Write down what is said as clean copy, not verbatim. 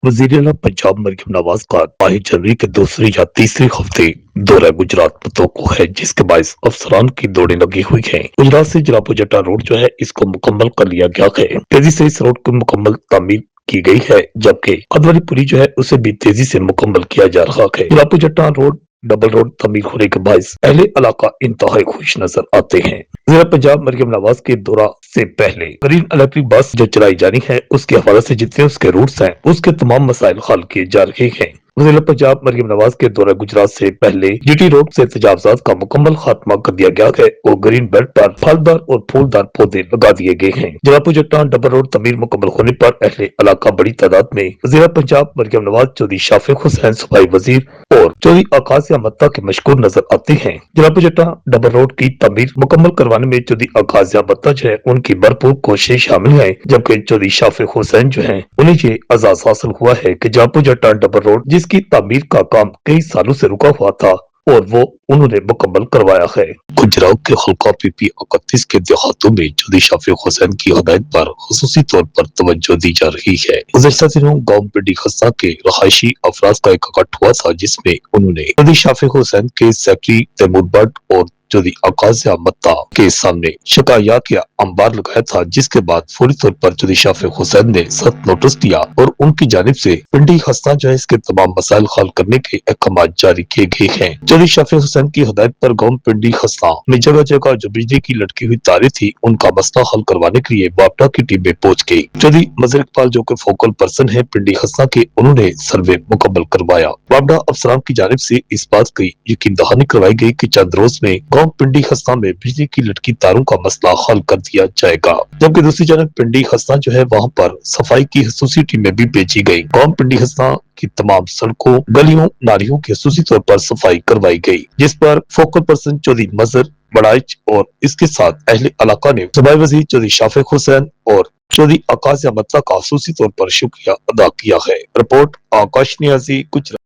वज़ीर-ए-आला पंजाब मरियम नवाज का 22 जनवरी के दूसरे या तीसरे हफ्ते दौरा गुजरात मुतवक्को है, जिसके बायस अफसरान की दौड़ें लगी हुई हैं। गुजरात से जलापो जट्टा रोड जो है इसको मुकम्मल कर लिया गया है। तेजी से इस रोड की मुकम्मल तामीर की गई है, जबकि अदवारी पुरी जो है उसे भी तेजी से मुकम्मल किया जा रहा है। जलापो जट्टा रोड डबल रोड तमीर होने के बायस अहले इलाका इंतहाई खुश नजर आते हैं। वज़ीर पंजाब मरियम नवाज के दौरा से पहले ग्रीन इलेक्ट्रिक बस जो चलाई जानी है उसके हवाले से जितने उसके रूट्स हैं उसके तमाम मसाइल हल किए जा रहे हैं। वज़ीर पंजाब मरियम नवाज के दौरा गुजरात से पहले जीटी रोड से तजावजात का मुकम्मल खात्मा कर दिया गया है और ग्रीन बेल्ट पर फलदार और फूलदार पौधे लगा दिए गए हैं। जलापो जट्टा डबल रोड तमीर मुकम्मल होने पर अहले इलाका बड़ी तादाद में वज़ीर पंजाब मरियम नवाज, चौधरी शाफिक हुसैन सफाई वजीर और चौधरी आकाश मत्ता के मशकूर नजर आते हैं। जलापो जट्टा डबल रोड की तमीर मुकम्मल करवाने में चौधरी आकाश मत्ता जो है उनकी भरपूर कोशिश शामिल है, जबकि चौधरी शाफिक हुसैन जो है उन्हें ये एजाज हासिल हुआ है कि जलापो जट्टा डबल रोड जिसकी तामीर का काम कई सालों से रुका हुआ था और वो उन्होंने मुकम्मल करवाया है। गुजरात के हल्का पीपी 31 के देहातों में चौधरी शाफिक हुसैन की हदायत पर खुसूसी तौर पर तवज्जो दी जा रही है। गुज़श्ता दिनों गांव पिंडी खस्ता के रहायशी अफराज का इकट्ठा हुआ था, जिसमें उन्होंने चौधरी शाफिक हुसैन के सेक्रेटरी तैमूर भट्ट और चौधरी आकाश मत्ता के सामने शिकायत या अंबार लगाया था, जिसके बाद फौरी तौर पर चौधरी शाफिक हुसैन ने सख्त नोटिस दिया और उनकी जानिब से पिंडी खस्ता जो है इसके तमाम मसाइल हल करने के अहकाम जारी किए गए हैं। चौधरी शाफिक हुसैन की हदायत पर गांव पिंडी खस्ता में जगह जगह जो बिजली की लटकी हुई तारें थी उनका मसला हल करवाने के लिए वापडा की टीमें पहुंच गई। चौधरी मजर इकबाल जो कि फोकल पर्सन है पिंडी खस्ता के, उन्होंने सर्वे मुकम्मल करवाया। वापडा अफसरान की जानिब से इस बात की यकीन दहानी करवाई गई कि चंद रोज में गांव पिंडी खस्ता में बिजली की लटकी तारों का मसला हल कर दिया जाएगा, जबकि दूसरी जानब पिंडी खस्ता जो है वहां पर सफाई की खसूसी टीमें भी भेजी गई। गांव पिंडी खस्ता की तमाम सड़कों, गलियों, नालियों की खसूसी तौर पर सफाई करवाई गई, जिस पर फोकल पर्सन चौधरी मजर बड़ाइच और इसके साथ अहले इलाका ने सफाई वजीर चौधरी शाफिक हुसैन और चौधरी आकाश मत्ता का खसूसी तौर पर शुक्रिया अदा किया है। रिपोर्ट आकाश नियाजी, गुजरात।